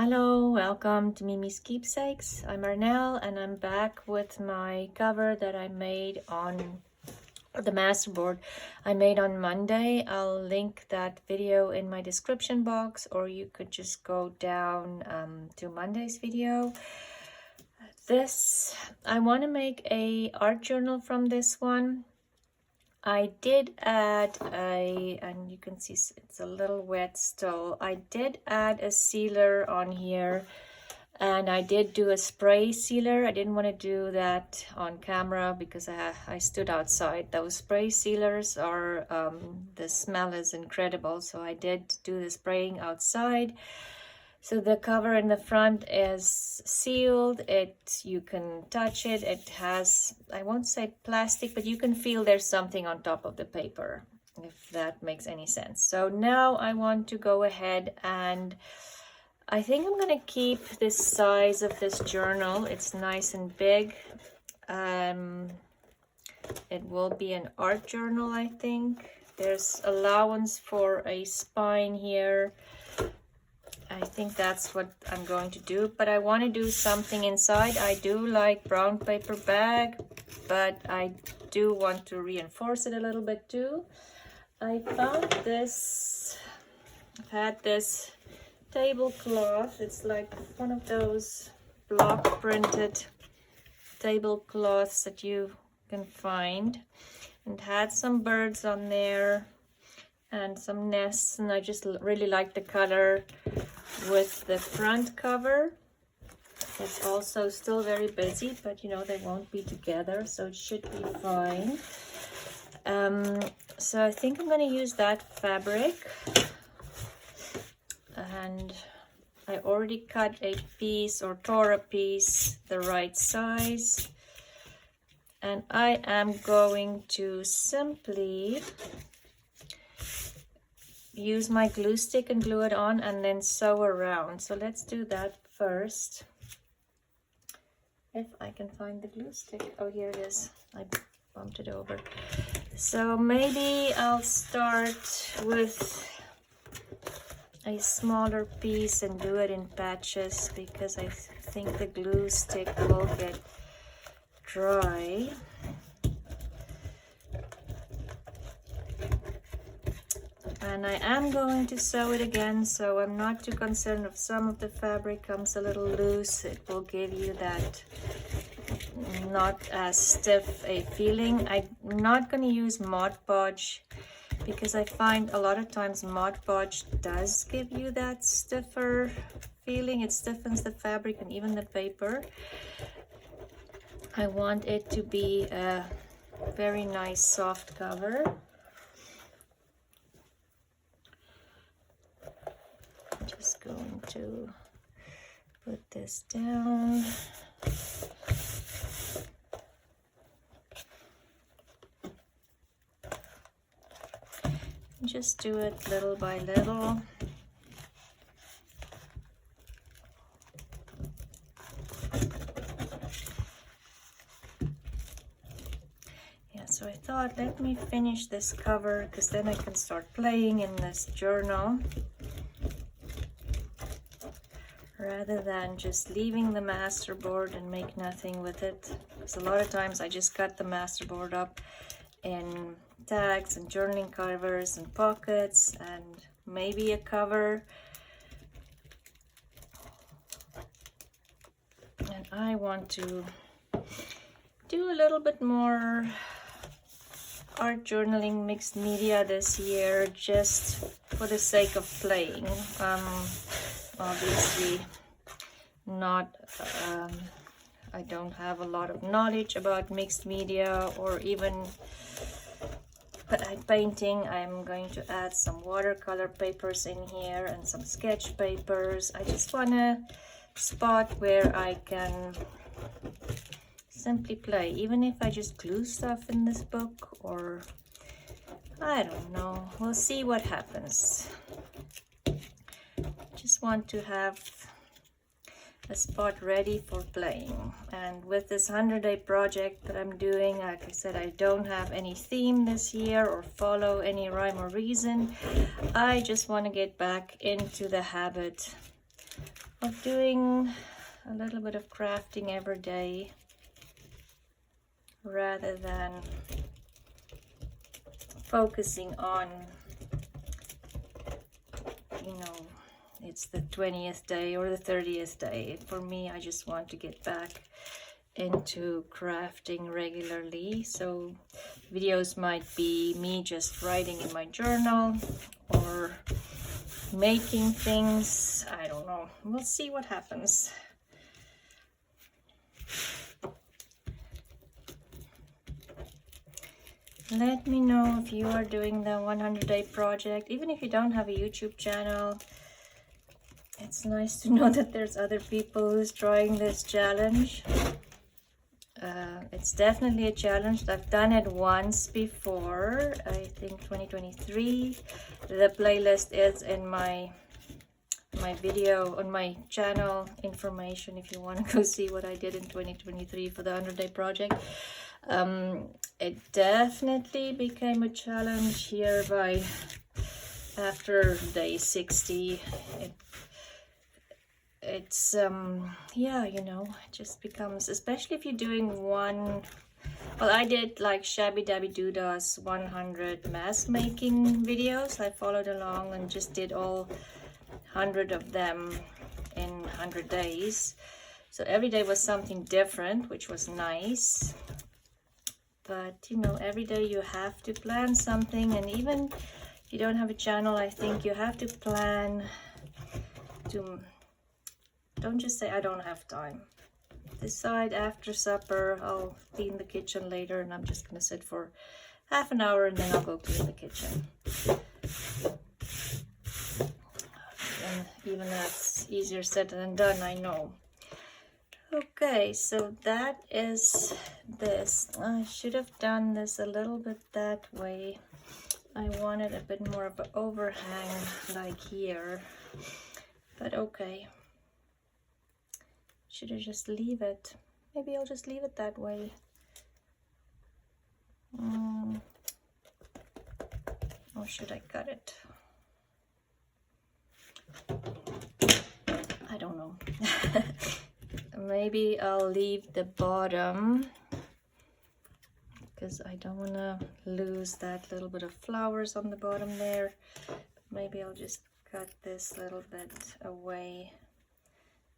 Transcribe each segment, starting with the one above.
Hello, welcome to Miemie's Keepsakes. I'm Arnell and I'm back with my cover that I made on the masterboard I made on Monday. I'll link that video in my description box, or you could just go down to Monday's video. I want to make a art journal from this one. I did add and you can see it's a little wet still. I did add a sealer on here, and I did do a spray sealer. I didn't want to do that on camera because I stood outside. Those spray sealers are, the smell is incredible, so I did do the spraying outside. So the cover in the front is sealed. You can touch it. It has, I won't say plastic, but you can feel there's something on top of the paper, if that makes any sense. So now I want to go ahead and I think I'm gonna keep this size of this journal. It's nice and big. It will be an art journal, I think. There's allowance for a spine here. I think that's what I'm going to do, but I want to do something inside. I do like brown paper bag, but I do want to reinforce it a little bit too. I found this, I've had this tablecloth. It's like one of those block printed tablecloths that you can find, and had some birds on there and some nests, and I just really like the color with the front cover. It's also still very busy, but you know, they won't be together, so it should be fine. So I think I'm going to use that fabric, and I already cut a piece or tore a piece the right size, and I am going to simply use my glue stick and glue it on and then sew around. So let's do that first. If I can find the glue stick. Oh, here it is. I bumped it over. So maybe I'll start with a smaller piece and do it in patches, because I think the glue stick will get dry. And I am going to sew it again, so I'm not too concerned if some of the fabric comes a little loose. It will give you that not as stiff a feeling. I'm not going to use Mod Podge because I find a lot of times Mod Podge does give you that stiffer feeling. It stiffens the fabric and even the paper. I want it to be a very nice soft cover. Just going to put this down. Just do it little by little. Yeah, so I thought, let me finish this cover, because then I can start playing in this journal, rather than just leaving the masterboard and make nothing with it. Because a lot of times I just cut the masterboard up in tags and journaling covers and pockets and maybe a cover. And I want to do a little bit more art journaling mixed media this year, just for the sake of playing. Obviously not, I don't have a lot of knowledge about mixed media or even painting. I'm going to add some watercolor papers in here and some sketch papers. I just want a spot where I can simply play, even if I just glue stuff in this book, or I don't know, we'll see what happens. Just want to have a spot ready for playing. And with this 100-day project that I'm doing, like I said, I don't have any theme this year or follow any rhyme or reason. I just want to get back into the habit of doing a little bit of crafting every day rather than focusing on, you know, it's the 20th day or the 30th day. For me, I just want to get back into crafting regularly. So videos might be me just writing in my journal or making things. I don't know. We'll see what happens. Let me know if you are doing the 100-day project. Even if you don't have a YouTube channel, it's nice to know that there's other people who's trying this challenge. It's definitely a challenge. I've done it once before, I think 2023. The playlist is in my video on my channel information if you want to go see what I did in 2023 for the 100-day project. It definitely became a challenge here by after day 60. It's yeah, you know, it just becomes, especially if you're doing one. Well, I did like Shabby Dabby Dooda's 100 mask making videos. I followed along and just did all 100 of them in 100 days. So every day was something different, which was nice. But you know, every day you have to plan something, and even if you don't have a channel, I think you have to plan to, don't just say I don't have time. Decide after supper, I'll clean the kitchen later, and I'm just gonna sit for half an hour and then I'll go clean the kitchen. And even that's easier said than done, I know. Okay, so that is this. I should have done this a little bit that way. I wanted a bit more of an overhang like here, but okay. Should I just leave it? Maybe I'll just leave it that way. Or should I cut it? I don't know. Maybe I'll leave the bottom because I don't want to lose that little bit of flowers on the bottom there. Maybe I'll just cut this little bit away,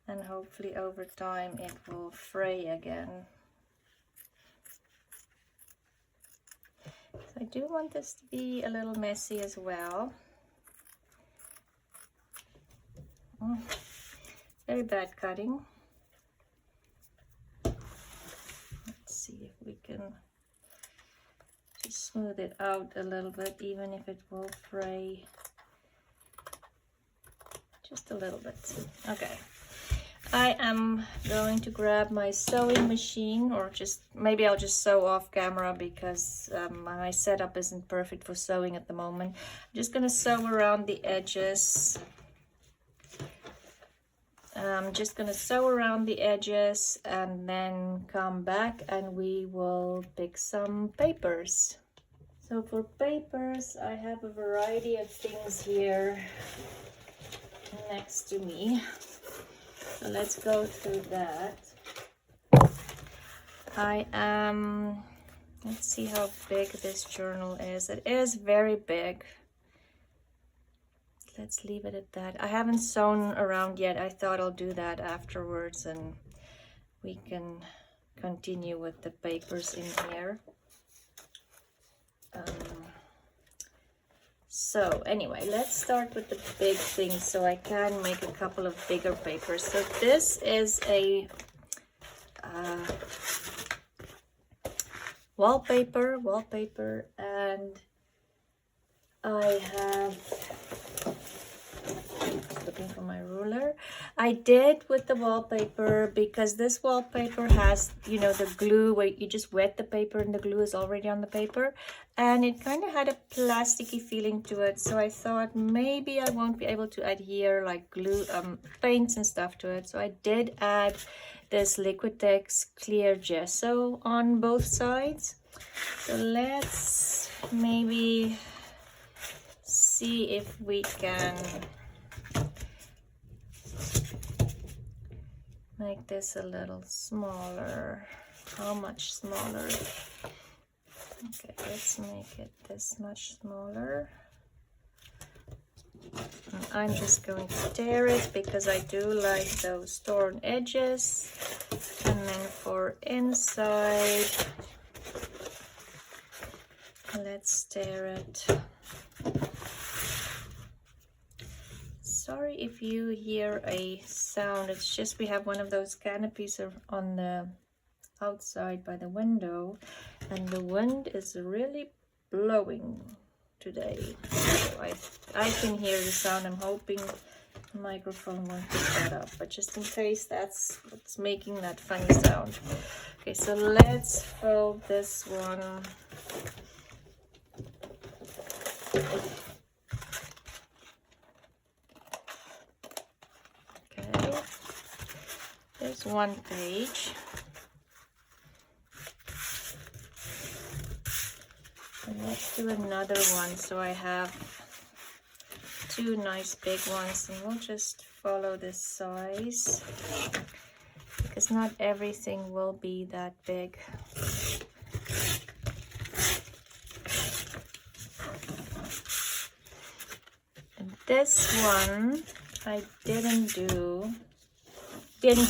and hopefully over time it will fray again. So I do want this to be a little messy as well. Very bad cutting. Let's see if we can just smooth it out a little bit, even if it will fray just a little bit. Okay. I am going to grab my sewing machine, or just maybe I'll just sew off camera because my setup isn't perfect for sewing at the moment. I'm just going to sew around the edges. I'm just going to sew around the edges and then come back and we will pick some papers. So for papers, I have a variety of things here next to me. So let's go through that. Let's see how big this journal is. It is very big. Let's leave it at that. I haven't sewn around yet. I thought I'll do that afterwards and we can continue with the papers in here. So anyway, let's start with the big things so I can make a couple of bigger papers. So this is a wallpaper, and I have, looking for my ruler. I did with the wallpaper because this wallpaper has, you know, the glue where you just wet the paper and the glue is already on the paper, and it kind of had a plasticky feeling to it. So I thought maybe I won't be able to adhere like glue, paints and stuff to it. So I did add this Liquitex clear gesso on both sides. So let's maybe see if we can make this a little smaller. How much smaller? Okay, let's make it this much smaller. And I'm just going to tear it because I do like those torn edges. And then for inside, let's tear it. Sorry if you hear a sound, it's just we have one of those canopies on the outside by the window, and the wind is really blowing today. So I can hear the sound. I'm hoping the microphone won't pick that up, but just in case that's what's making that funny sound. Okay, so let's fold this one. Okay, there's one page. And let's do another one. So I have two nice big ones, and we'll just follow this size because not everything will be that big. And this one I didn't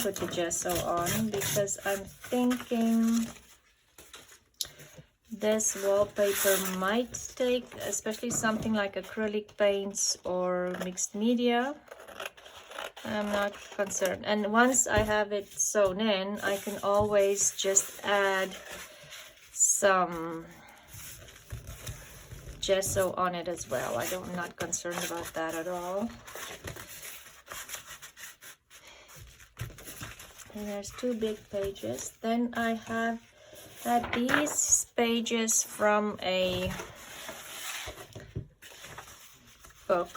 put the gesso on because I'm thinking this wallpaper might take, especially something like acrylic paints or mixed media. I'm not concerned. And once I have it sewn in, I can always just add some gesso on it as well. I'm not concerned about that at all. And there's two big pages. Then I have these pages from a book,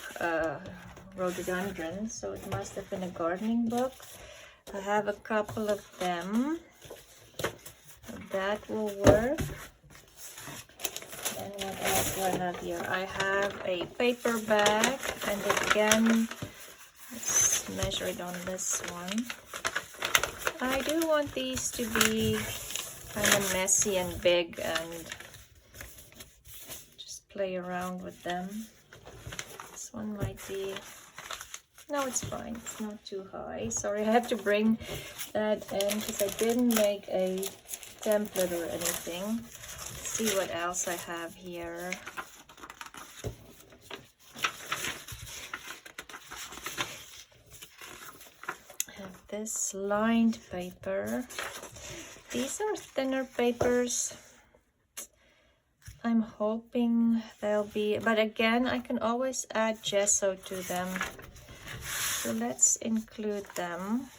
Rhododendron, so it must have been a gardening book. I have a couple of them. That will work. And what else do I have here? I have a paper bag, and again, let's measure it on this one. I do want these to be kind of messy and big, and just play around with them. This one might be, no, it's fine, it's not too high. Sorry, I have to bring that in because I didn't make a template or anything. Let's see what else I have here. I have this lined paper. These are thinner papers. I'm hoping they'll be, but again, I can always add gesso to them. So let's include them.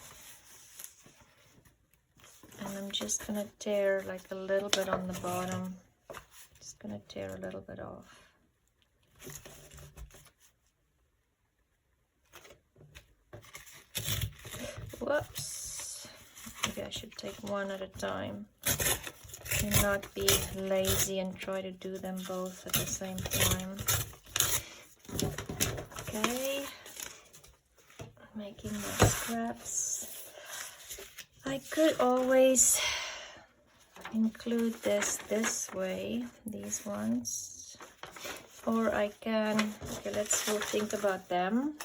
And I'm just gonna tear like a little bit on the bottom. Just gonna tear a little bit off. Whoops. Maybe I should take one at a time and not be lazy and try to do them both at the same time. Okay, making my scraps. I could always include this way, these ones, or I can, okay, let's think about them.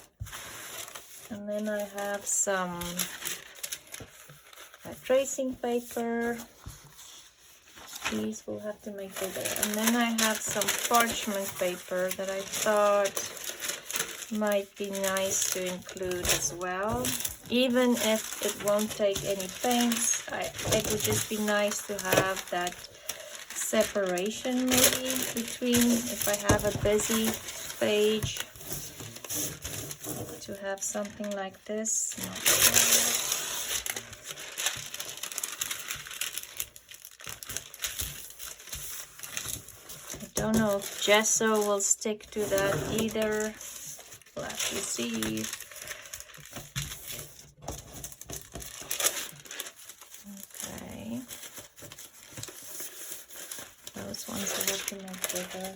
And then I have some tracing paper. These will have to make bigger. And then I have some parchment paper that I thought might be nice to include as well. Even if it won't take any paints, it would just be nice to have that separation maybe between, if I have a busy page, to have something like this. I don't know if gesso will stick to that either. We'll have to see. Okay. Those ones are looking like bigger.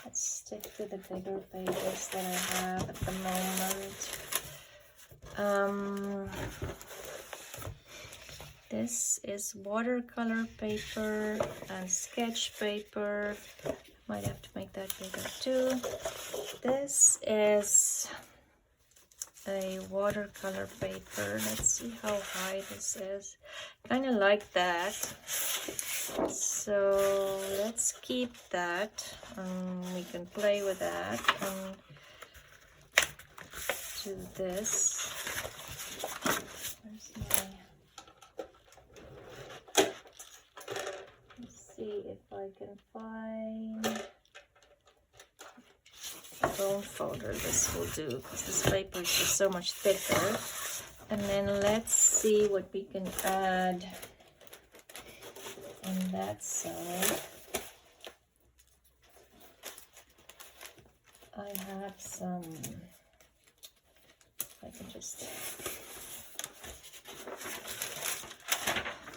Let's stick to the bigger pages that I have at the moment. This is watercolor paper and sketch paper. Might have to make that bigger too. This is a watercolor paper. Let's see how high this is. Kind of like that. So let's keep that. We can play with that and do this. Where's my... Let's see if I can find a bone folder. This will do because this paper is just so much thicker. And then let's see what we can add on that side. I have some, I can just,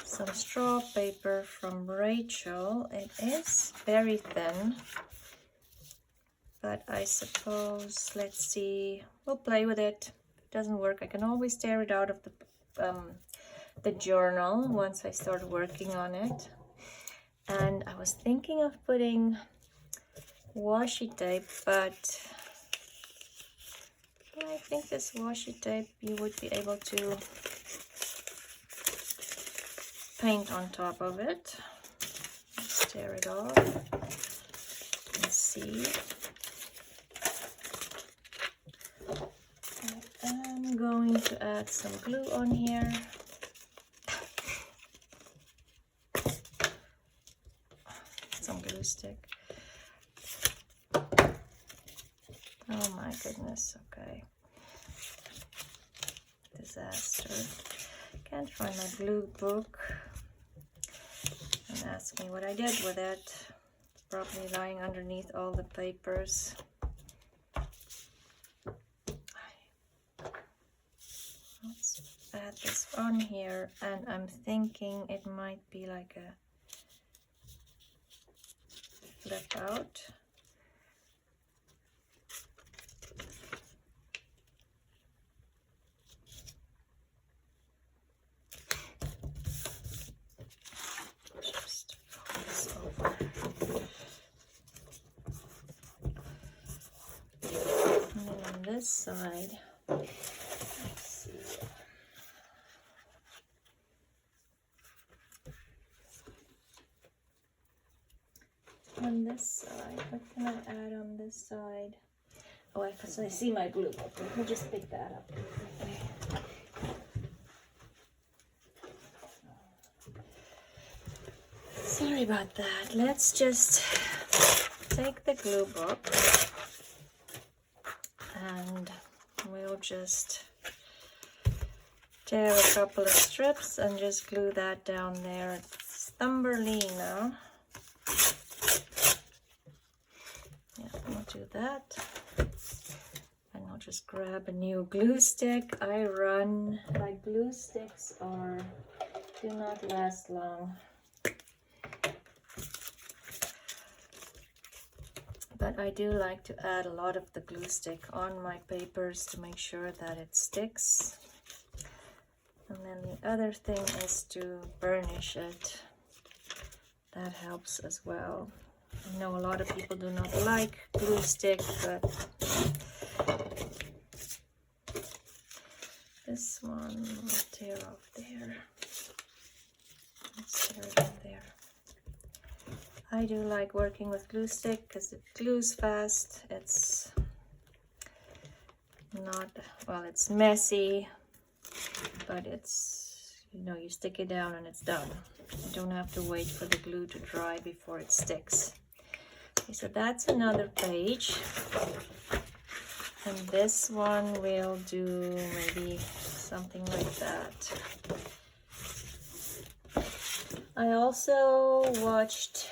some straw paper from Rachel. It is very thin, but I suppose, let's see, we'll play with it. If it doesn't work, I can always tear it out of the journal once I start working on it. And I was thinking of putting washi tape, but I think this washi tape you would be able to paint on top of it. Let's tear it off and see. I'm going to add some glue on here. Some glue stick. Oh my goodness, okay. Disaster. Can't find my glue book. And ask me what I did with it. It's probably lying underneath all the papers. Let's add this on here, and I'm thinking it might be like a flip out. Just fold this over. And then on this side, let's see. On this side, what can I add on this side? Oh, because I see my glue book. Let me just pick that up. Sorry about that. Let's just take the glue book and we'll just tear a couple of strips and just glue that down there. It's Thumbelina. Yeah, we'll do that. And I'll just grab a new glue stick. My glue sticks do not last long. But I do like to add a lot of the glue stick on my papers to make sure that it sticks. And then the other thing is to burnish it. That helps as well. I know a lot of people do not like glue stick, but this one will tear off there. Let's tear it in there. I do like working with glue stick because it glues fast. It's not, well, it's messy, but it's, you know, you stick it down and it's done. You don't have to wait for the glue to dry before it sticks. Okay, so that's another page. And this one will do maybe something like that. I also watched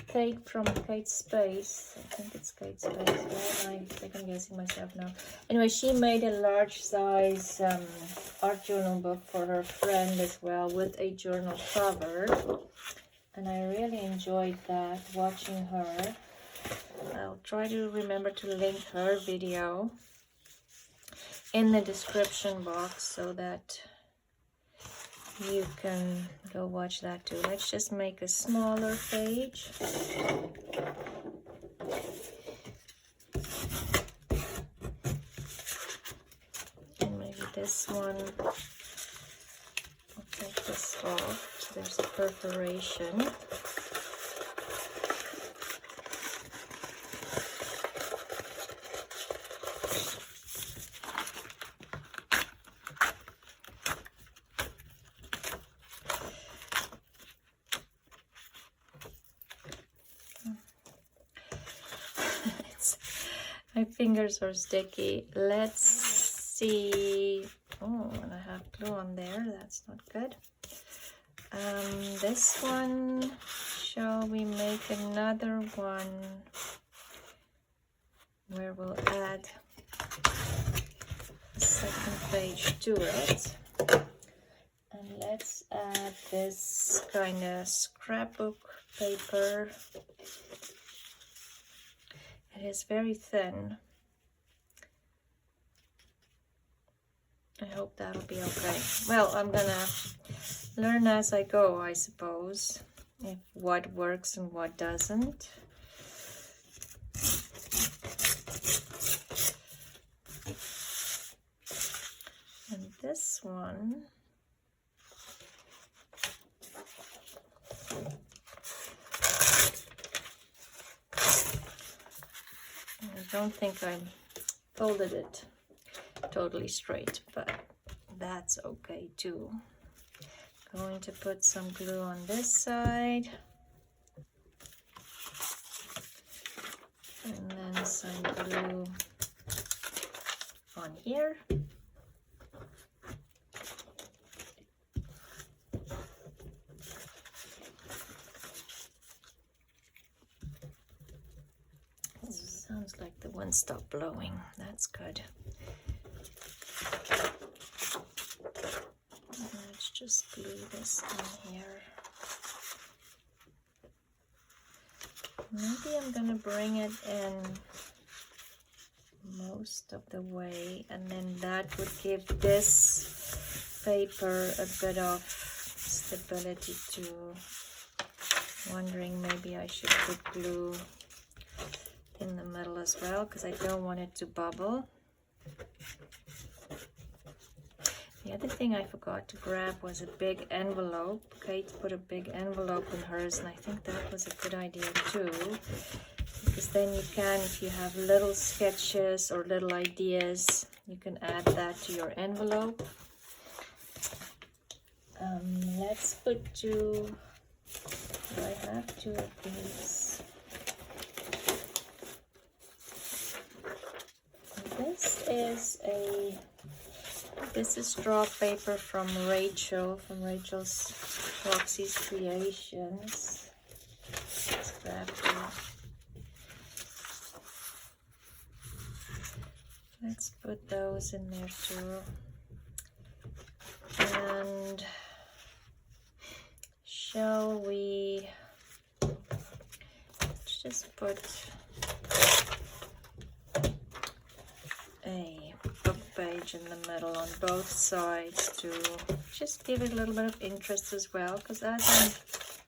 Kate from Kate's Space. I think it's Kate's Space. Why am I second guessing myself now? Anyway, she made a large size art journal book for her friend as well with a journal cover. And I really enjoyed that, watching her. I'll try to remember to link her video in the description box so that you can go watch that too. Let's just make a smaller page. And maybe this one, I'll take this off. There's a perforation. My fingers are sticky. Let's see. Oh, and I have glue on there. That's not good. This one, shall we make another one where we'll add a second page to it? And let's add this kind of scrapbook paper. It is very thin. I hope that'll be okay. Well, I'm gonna learn as I go, I suppose, if what works and what doesn't. And this one, I don't think I folded it totally straight, but that's okay too. Going to put some glue on this side, and then some glue on here. Sounds like the one stopped blowing. That's good. Let's just glue this on here. Maybe I'm gonna bring it in most of the way, and then that would give this paper a bit of stability too. Wondering maybe I should put glue in the middle as well, because I don't want it to bubble. The other thing I forgot to grab was a big envelope. Kate put a big envelope in hers, and I think that was a good idea too, because then you can, if you have little sketches or little ideas, you can add that to your envelope. Let's put two. Do I have two of these? This is straw paper from Rachel, from Rachel's Roxy's Creations. Let's grab two. Let's put those in there too. And shall we just put a book page in the middle on both sides to just give it a little bit of interest as well, because I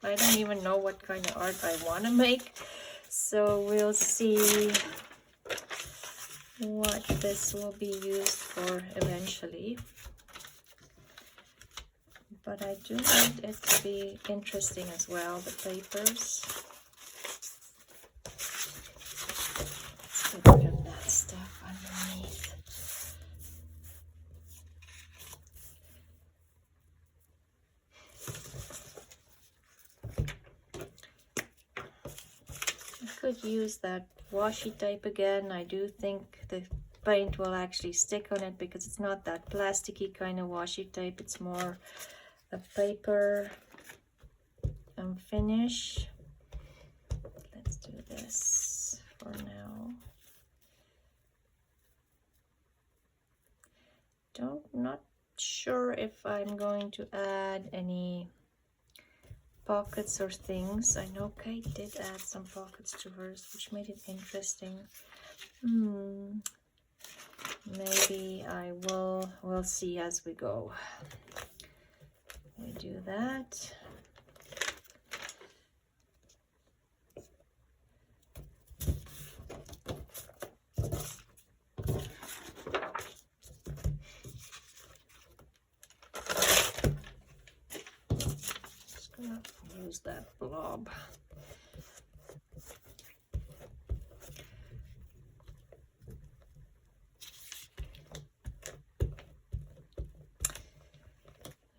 don't even know what kind of art I want to make, so we'll see what this will be used for eventually. But I do want it to be interesting as well, the papers. Let's get rid of that stuff underneath. I could use that washi tape again. I do think the paint will actually stick on it, because it's not that plasticky kind of washi tape. It's more a paper finish. Let's do this for now. Not sure if I'm going to add any pockets or things. I know Kate did add some pockets to hers, which made it interesting. Maybe I will. We'll see as we go. We do that. Just gonna use that blob.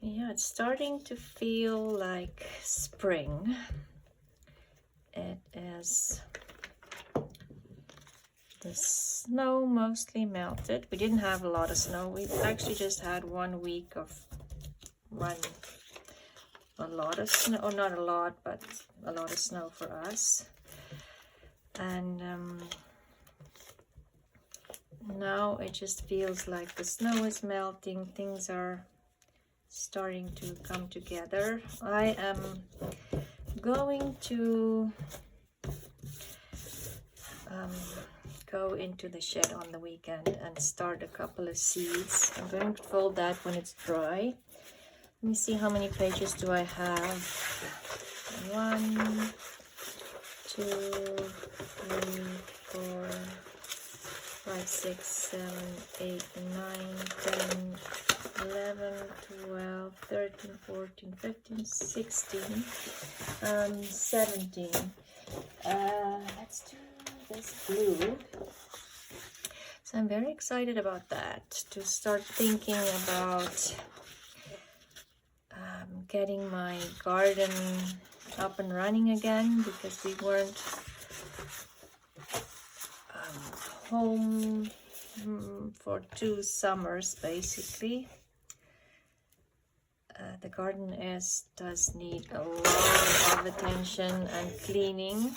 Yeah, it's starting to feel like spring. It is. The snow mostly melted. We didn't have a lot of snow. We actually just had 1 week of a lot of snow, or not a lot, but a lot of snow for us. And now it just feels like the snow is melting. Things are starting to come together. I am going to go into the shed on the weekend and start a couple of seeds. I'm going to fold that when it's dry. Let me see, how many pages do I have? 1, 2, 3, 4, 5, 6, 7, 8, 9, 10, 11, 12, 13, 14, 15, 16, 17. Let's do this blue. So I'm very excited about that, to start thinking about getting my garden up and running again, because we weren't home for 2 summers basically. The garden does need a lot of attention and cleaning,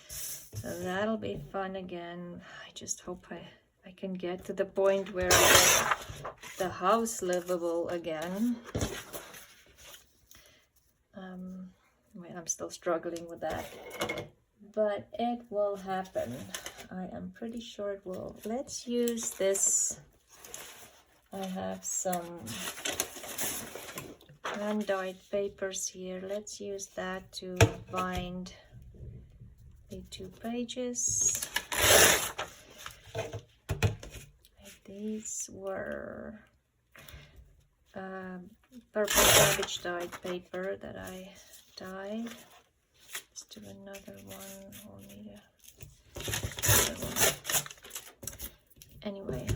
so that'll be fun again. I just hope I can get to the point where I get the house livable again. I'm still struggling with that, but it will happen. I am pretty sure it will. Let's use this. I have some hand-dyed papers here. Let's use that to bind the 2 pages. These were purple cabbage dyed paper that I dyed. Let's do another one. We'll need another one. Anyway,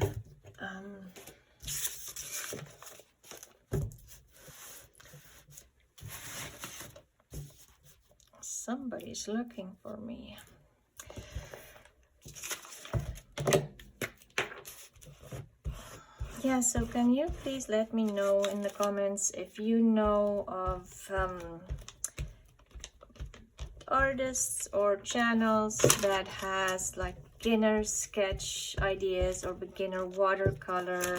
somebody's looking for me. Yeah, so can you please let me know in the comments if you know of artists or channels that has like beginner sketch ideas or beginner watercolor,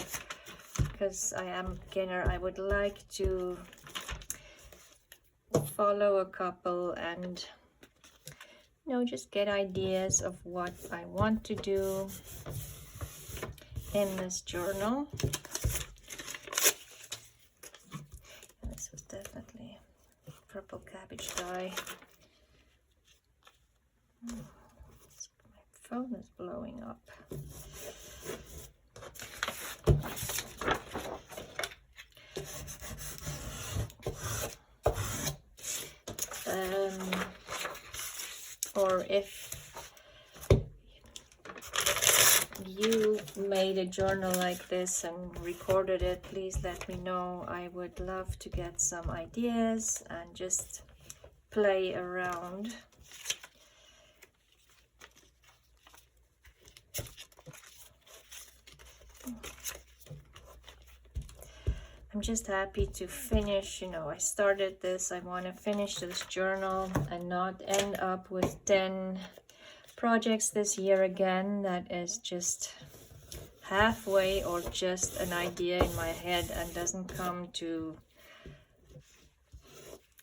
because I am beginner. I would like to follow a couple and just get ideas of what I want to do in this journal. This was definitely purple cabbage dye. My phone is blowing up. Or if you made a journal like this and recorded it, please let me know. I would love to get some ideas and just play around. I'm just happy to finish, I started this. I want to finish this journal and not end up with 10 projects this year again. That is just halfway or just an idea in my head and doesn't come to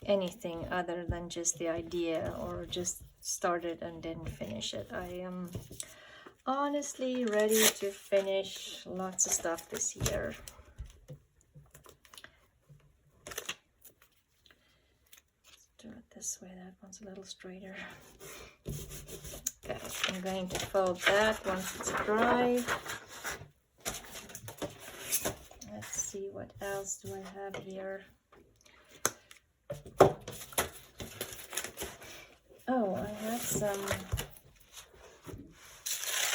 anything other than just the idea, or just started and didn't finish it. I am honestly ready to finish lots of stuff this year. this way. That one's a little straighter. Okay, I'm going to fold that once it's dry. Let's see, what else do I have here? Oh, I have some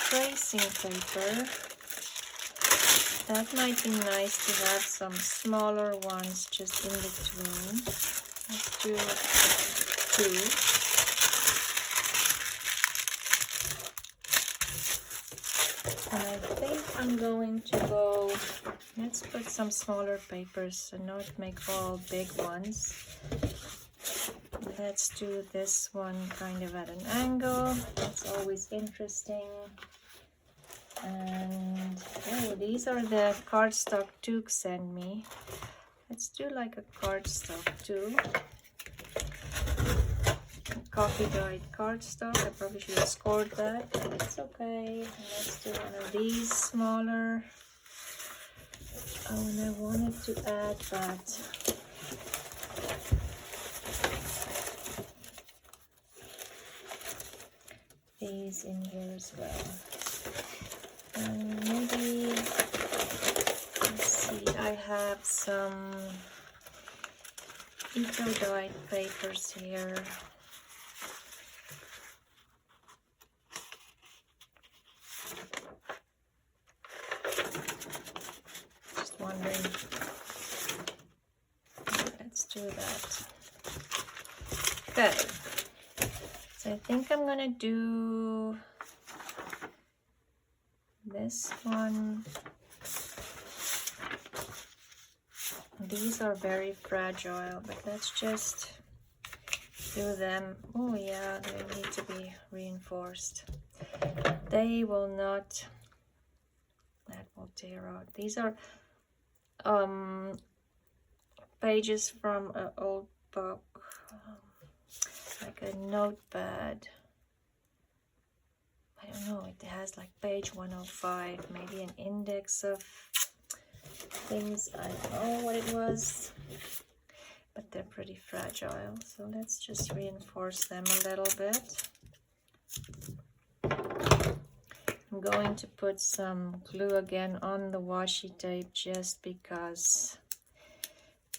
tracing paper. That might be nice to have some smaller ones just in between. Let's do 2. And I think I'm going to go, let's put some smaller papers and not make all big ones. Let's do this one kind of at an angle. That's always interesting. And oh, these are the cardstock Duke sent me. Let's do like a cardstock too. Coffee dyed cardstock. I probably should have scored that, but it's okay. And let's do one of these smaller. Oh, and I wanted to add that. These in here as well. And maybe, let's see, I have some eco-dyed papers here. Just wondering. Let's do that. Okay. So I think I'm gonna do this one. These are very fragile, but let's just do them. Oh yeah, they need to be reinforced. They will not, that will tear out. These are pages from an old book, like a notepad. I don't know, it has like page 105, maybe an index of things. I don't know what it was, but they're pretty fragile. So let's just reinforce them a little bit. I'm going to put some glue again on the washi tape just because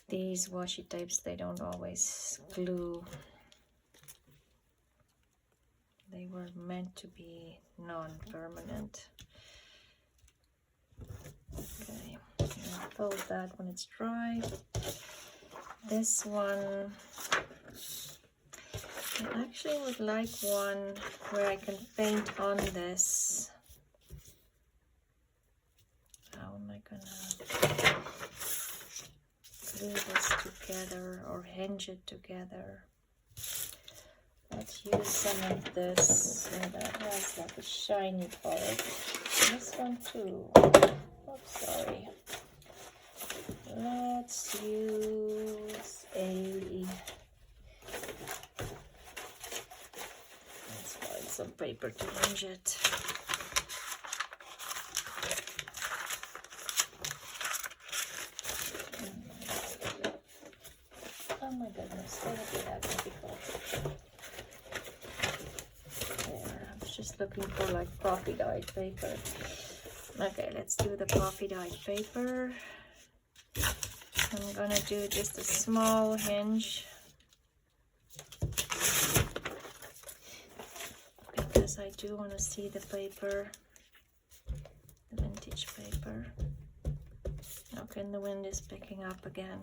these washi tapes, they don't always glue. They were meant to be non-permanent. Okay, I'll fold that when it's dry. This one, I actually would like one where I can paint on this. How am I gonna glue this together or hinge it together? Let's use some of this so that has like a shiny part. This one too. Oops, sorry. Let's use let's find some paper to hinge it. Oh my goodness, that would be that difficult. Just looking for like coffee dyed paper. Okay, let's do the coffee dyed paper. I'm gonna do just a small hinge because I do want to see the paper, the vintage paper. Okay, and the wind is picking up again.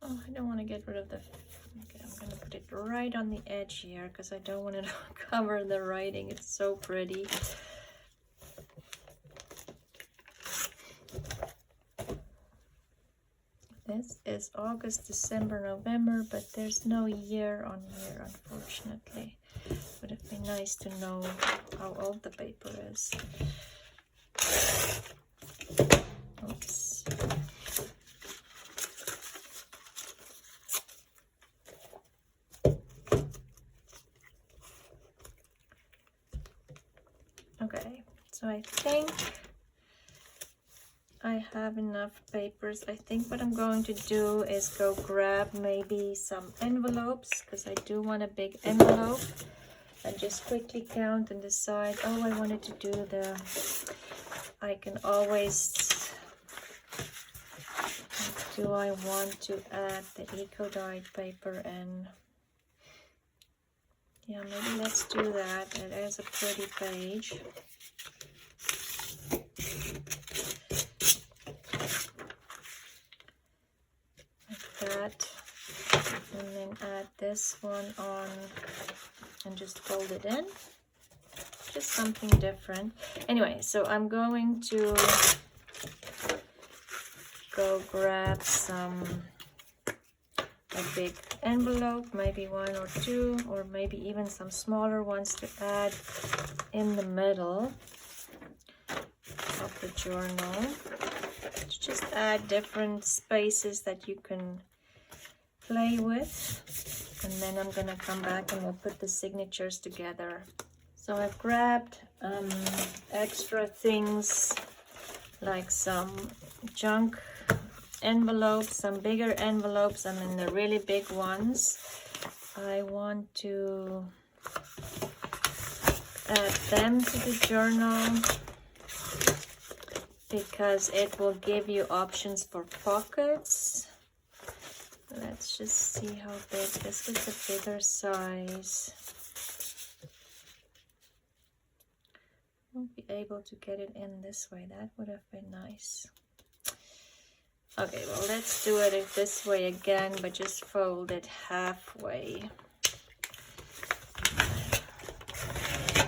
Oh, I don't want to get rid of the Okay, I'm gonna put it right on the edge here because I don't want to cover the writing. It's so pretty. This is August, December, November, but there's no year on here, unfortunately. Would it be nice to know how old the paper is? Oops. Okay, so I think I have enough papers. I think what I'm going to do is go grab maybe some envelopes, because I do want a big envelope, and just quickly count and decide. Oh, I wanted to do the, I can always, do I want to add the eco-dyed paper? And yeah, maybe let's do that. It is a pretty page. That, and then add this one on and just fold it in, just something different. Anyway, so I'm going to go grab a big envelope, maybe one or two, or maybe even some smaller ones to add in the middle of the journal. Just add different spaces that you can play with, and then I'm gonna come back and we'll put the signatures together. So I've grabbed extra things like some junk envelopes, some bigger envelopes, and then the really big ones. I want to add them to the journal because it will give you options for pockets. Let's just see how big. This is a bigger size. Won't be able to get it in this way. That would have been nice. Okay, well, let's do it this way again, but just fold it halfway.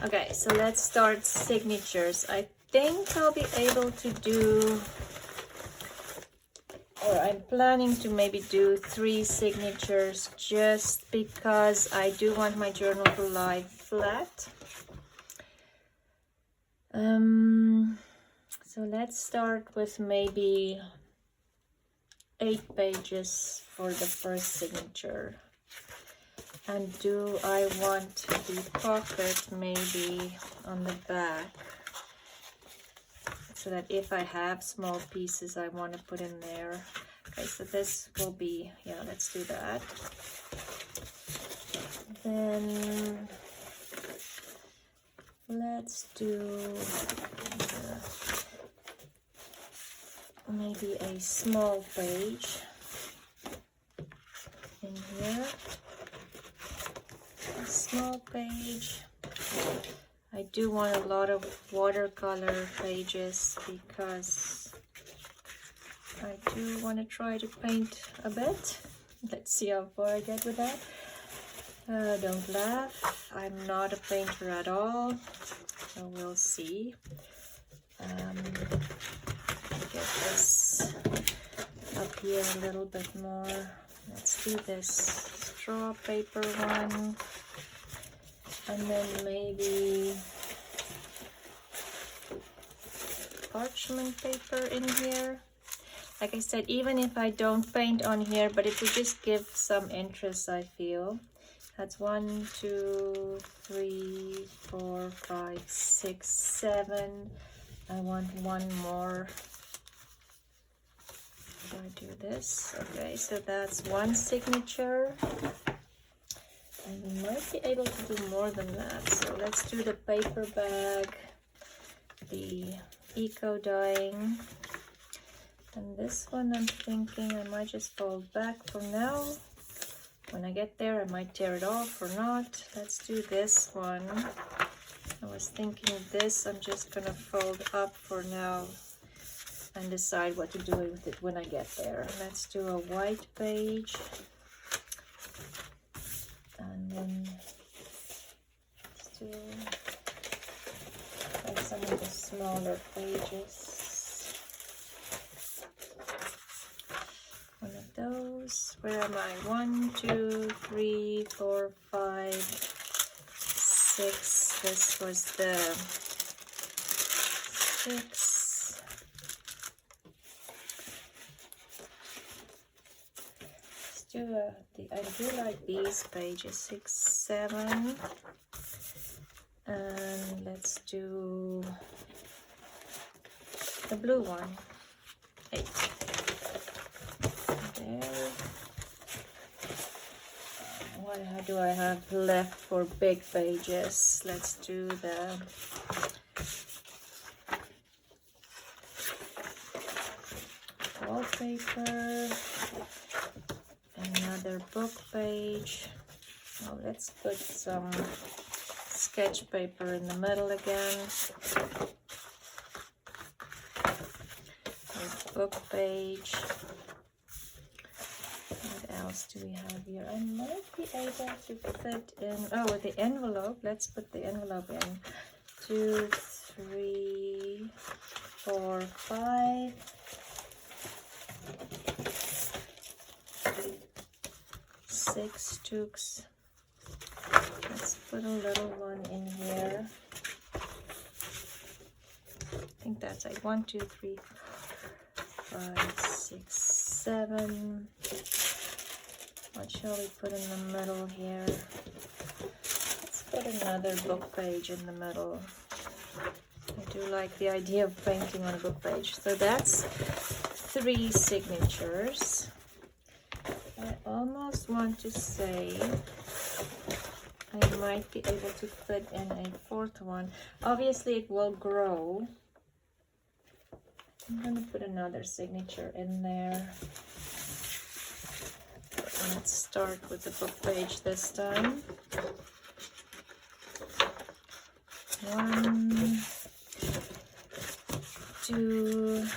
Okay, so let's start signatures. I think I'll be able to do, or I'm planning to maybe do 3 signatures, just because I do want my journal to lie flat. So let's start with maybe 8 pages for the first signature. And do I want the pocket maybe on the back, so that if I have small pieces I want to put in there. Okay, so this will be, yeah, let's do that. Then let's do maybe a small page in here. A small page. I do want a lot of watercolor pages because I do want to try to paint a bit. Let's see how far I get with that. Don't laugh, I'm not a painter at all, so we'll see. Get this up here a little bit more. Let's do this straw paper one, and then maybe parchment paper in here. Like I said, even if I don't paint on here, but it would just give some interest, I feel. That's 1, 2, 3, 4, 5, 6, 7. I want one more. Do I do this? Okay, so that's 1 signature. And we might be able to do more than that. So let's do the paper bag, the eco dyeing. And this one I'm thinking I might just fold back for now. When I get there I might tear it off or not. Let's do this one. I was thinking this, I'm just gonna fold up for now and decide what to do with it when I get there. Let's do a white page. then let's do like some of the smaller pages. One of those. Where am I? 1, 2, 3, 4, 5, 6. This was the 6. Let's do I do like these pages, 6, 7. And let's do the blue one, 8. There. What do I have left for big pages? Let's do the wallpaper, another book page. Oh, let's put some sketch paper in the middle again. Book page. What else do we have here? I might be able to fit in, oh, with the envelope. Let's put the envelope in. 2, 3, 4, 5. 6 tooks. Let's put a little one in here. I think that's like 1, 2, 3, 5, 6, 7. What shall we put in the middle here? Let's put another book page in the middle. I do like the idea of painting on a book page. So that's 3 signatures. I almost want to say I might be able to put in a 4th one. Obviously it will grow. I'm going to put another signature in there. Let's start with the book page this time. 1, 2.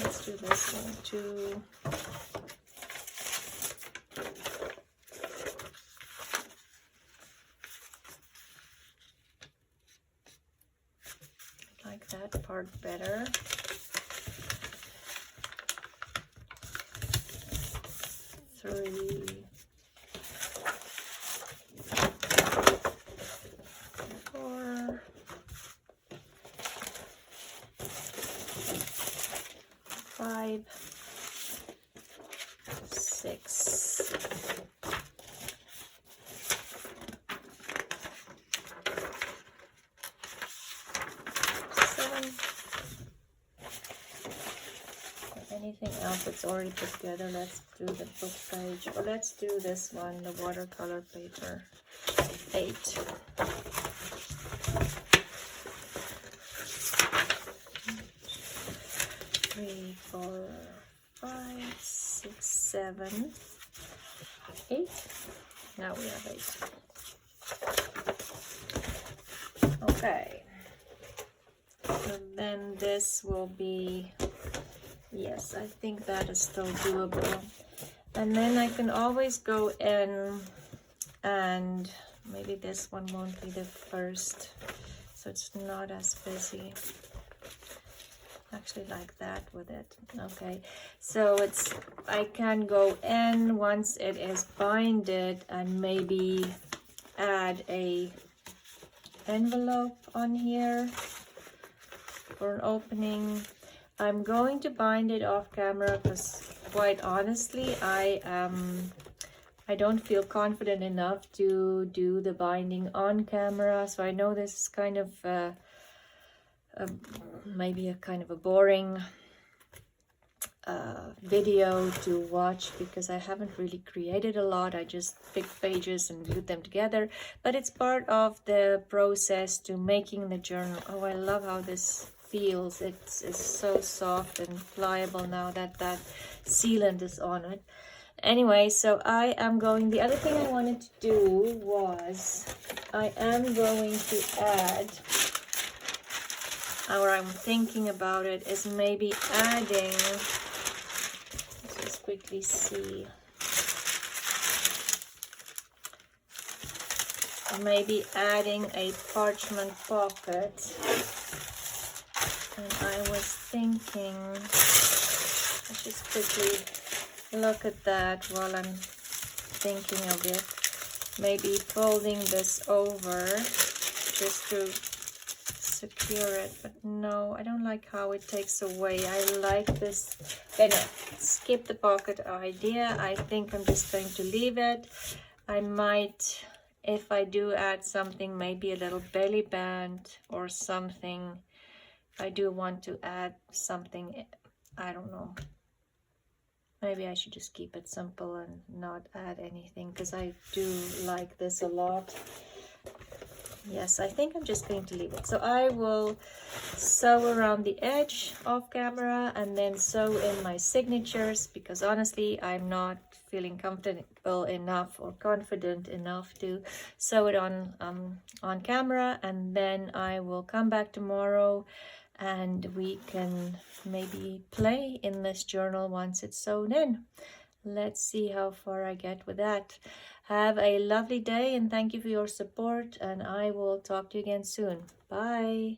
Let's do this one. 2. I like that part better. 3, 4, 5, 6, 7. Anything else that's already put together? Let's do the book page, or let's do this one, the watercolor paper. 8. 3, 4, 5, 6, 7, 8. Now we have 8. Okay. So then this will be, yes, I think that is still doable. And then I can always go in and maybe this one won't be the first, so it's not as busy. Actually like that with it. Okay, so it's, I can go in once it is binded and maybe add a envelope on here for an opening. I'm going to bind it off camera because quite honestly I don't feel confident enough to do the binding on camera. So I know this is kind of maybe a kind of a boring video to watch because I haven't really created a lot. I just picked pages and glued them together, but it's part of the process to making the journal. Oh, I love how this feels. It's so soft and pliable now that that sealant is on it. Anyway, so I am going, the other thing I wanted to do was I am going to add, or I'm thinking about it, is maybe adding, let's just quickly see. maybe adding a parchment pocket. And I was thinking, let's just quickly look at that while I'm thinking of it. Maybe folding this over just to secure it, but no, I don't like how it takes away. I like this. No, skip the pocket idea. I think I'm just going to leave it. I might, if I do add something, maybe a little belly band or something. I do want to add something, I don't know. Maybe I should just keep it simple and not add anything, because I do like this a lot. Yes, I think I'm just going to leave it. So I will sew around the edge off camera and then sew in my signatures, because honestly, I'm not feeling comfortable enough or confident enough to sew it on camera. And then I will come back tomorrow and we can maybe play in this journal once it's sewn in. Let's see how far I get with that. Have a lovely day and thank you for your support, and I will talk to you again soon. Bye.